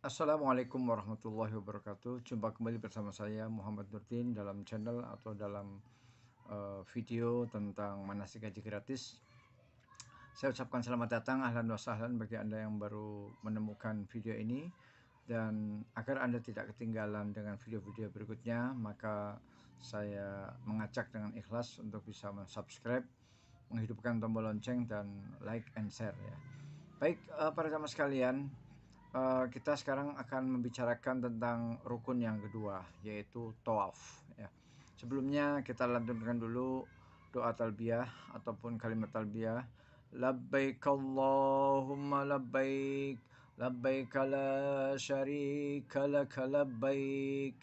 Assalamualaikum warahmatullahi wabarakatuh. Jumpa kembali bersama saya Muhammad Nurdin dalam channel atau dalam video tentang manasik haji gratis. Saya ucapkan selamat datang, ahlan wa sahlan bagi Anda yang baru menemukan video ini. Dan agar Anda tidak ketinggalan dengan video-video berikutnya, maka saya mengajak dengan ikhlas untuk bisa subscribe, menghidupkan tombol lonceng, dan like and share ya. Baik, para jamaah sekalian, kita sekarang akan membicarakan tentang rukun yang kedua, yaitu tawaf ya. Sebelumnya kita lantunkan dulu doa talbiyah ataupun kalimat talbiyah. Labbaik Allahumma labbaik, labbaik la syarika lak labbaik,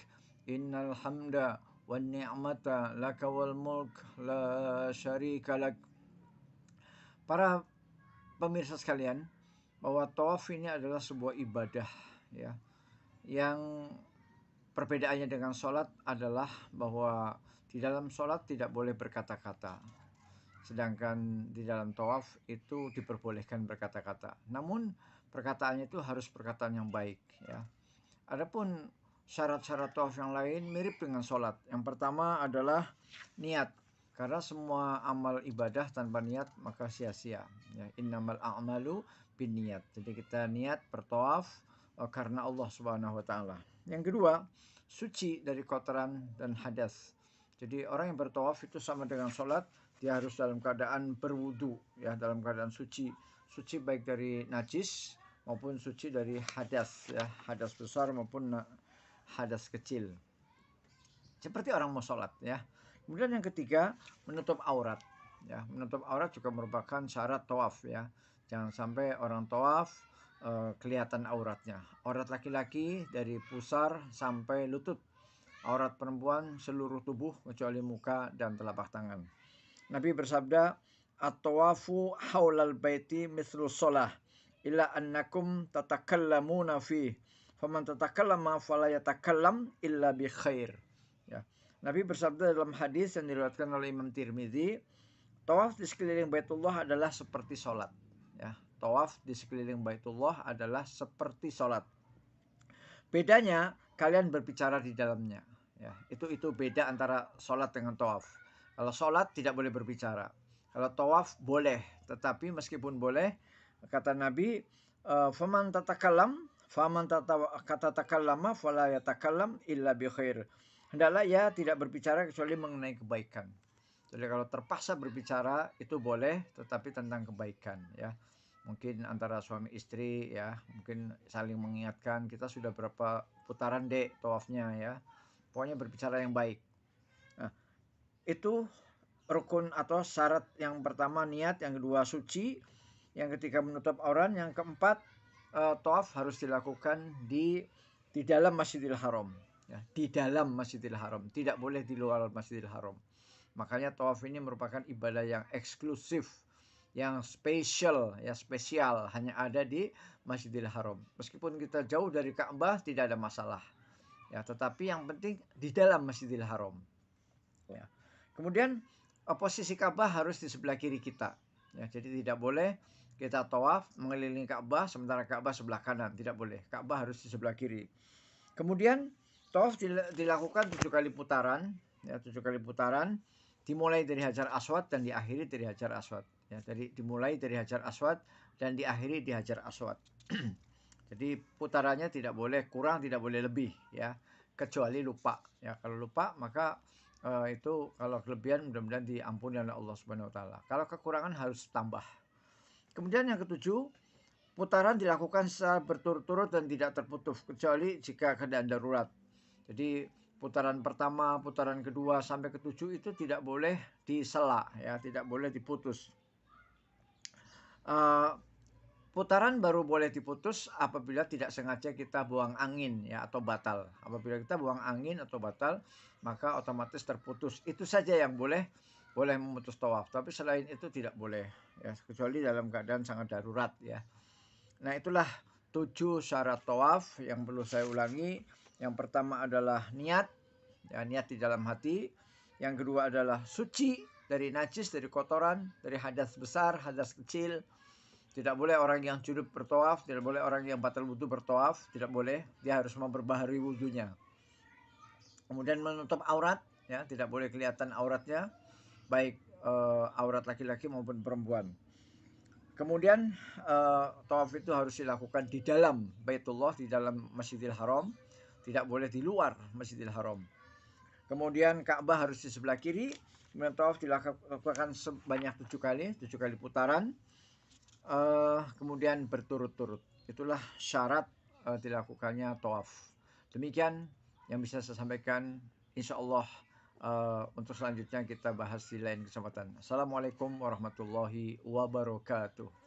innal hamda wan ni'mata laka wal mulk la syarika lak. Para pemirsa sekalian, bahwa tawaf ini adalah sebuah ibadah ya, yang perbedaannya dengan sholat adalah bahwa di dalam sholat tidak boleh berkata-kata, sedangkan di dalam tawaf itu diperbolehkan berkata-kata. Namun perkataannya itu harus perkataan yang baik ya. Adapun syarat-syarat tawaf yang lain mirip dengan sholat. Yang pertama adalah niat, karena semua amal ibadah tanpa niat maka sia-sia ya. Innamal a'malu binniyat. Jadi kita niat bertawaf karena Allah Subhanahu wa taala. Yang kedua, suci dari kotoran dan hadas. Jadi orang yang bertawaf itu sama dengan sholat, dia harus dalam keadaan berwudu ya, dalam keadaan suci. Suci baik dari najis maupun suci dari hadas ya, hadas besar maupun hadas kecil. Seperti orang mau sholat ya. Kemudian yang ketiga, menutup aurat ya. Menutup aurat juga merupakan syarat tawaf ya. Jangan sampai orang tawaf kelihatan auratnya. Aurat laki-laki dari pusar sampai lutut. Aurat perempuan seluruh tubuh kecuali muka dan telapak tangan. Nabi bersabda, "At-tawafu haulal baiti mithlu shalah illa annakum tatakallamuna fi. Faman tatakallama fala yatakallam illa bi khair." Ya. Nabi bersabda dalam hadis yang diriwayatkan oleh Imam Tirmidzi, tawaf di sekeliling Baitullah adalah seperti sholat. Ya, tawaf di sekeliling Baitullah adalah seperti sholat. Bedanya kalian berbicara di dalamnya. Ya, itu beda antara sholat dengan tawaf. Kalau sholat tidak boleh berbicara. Kalau tawaf boleh, tetapi meskipun boleh, kata Nabi, faman tatakallama fala yatakallam illa bi khair. Hendaklah ia tidak berbicara kecuali mengenai kebaikan. Jadi kalau terpaksa berbicara itu boleh, tetapi tentang kebaikan ya. Mungkin antara suami istri ya, mungkin saling mengingatkan, kita sudah berapa putaran dek tawafnya ya. Pokoknya berbicara yang baik. Nah, itu rukun atau syarat yang pertama niat, yang kedua suci, yang ketiga menutup aurat, yang keempat tawaf harus dilakukan di dalam Masjidil Haram ya, di dalam Masjidil Haram, tidak boleh di luar Masjidil Haram. Makanya tawaf ini merupakan ibadah yang eksklusif, yang spesial ya, spesial hanya ada di Masjidil Haram. Meskipun kita jauh dari Ka'bah tidak ada masalah ya, tetapi yang penting di dalam Masjidil Haram ya. Kemudian posisi Ka'bah harus di sebelah kiri kita ya, jadi tidak boleh kita tawaf mengelilingi Ka'bah sementara Ka'bah sebelah kanan, tidak boleh. Ka'bah harus di sebelah kiri. Kemudian tawaf dilakukan 7 kali putaran ya, 7 kali putaran, dimulai dari Hajar Aswad dan diakhiri dari Hajar Aswad ya. Jadi dimulai dari Hajar Aswad dan diakhiri di Hajar Aswad. Jadi putarannya tidak boleh kurang, tidak boleh lebih ya, kecuali lupa ya. Kalau lupa maka itu kalau kelebihan mudah-mudahan diampuni oleh Allah Subhanahu wa taala. Kalau kekurangan harus tambah. Kemudian yang ketujuh, putaran dilakukan secara berturut-turut dan tidak terputus kecuali jika keadaan darurat. Jadi putaran pertama, putaran kedua sampai ketujuh itu tidak boleh disela ya, tidak boleh diputus. Putaran baru boleh diputus apabila tidak sengaja kita buang angin ya, atau batal. Apabila kita buang angin atau batal, maka otomatis terputus. Itu saja yang boleh memutus tawaf. Tapi selain itu tidak boleh ya, kecuali dalam keadaan sangat darurat ya. Nah, itulah 7 syarat tawaf yang perlu saya ulangi. Yang pertama adalah niat ya, niat di dalam hati. Yang kedua adalah suci dari najis, dari kotoran, dari hadas besar, hadas kecil. Tidak boleh orang yang junub bertawaf, tidak boleh orang yang batal wudhu bertawaf, tidak boleh. Dia harus memperbaharui wudhunya. Kemudian menutup aurat, ya, tidak boleh kelihatan auratnya, baik aurat laki-laki maupun perempuan. Kemudian tawaf itu harus dilakukan di dalam Baitullah, di dalam Masjidil Haram, tidak boleh di luar Masjidil Haram. Kemudian Ka'bah harus di sebelah kiri. Kemudian tawaf dilakukan sebanyak 7 kali putaran. Kemudian berturut-turut. Itulah syarat dilakukannya tawaf. Demikian yang bisa saya sampaikan. Insya Allah untuk selanjutnya kita bahas di lain kesempatan. Assalamualaikum warahmatullahi wabarakatuh.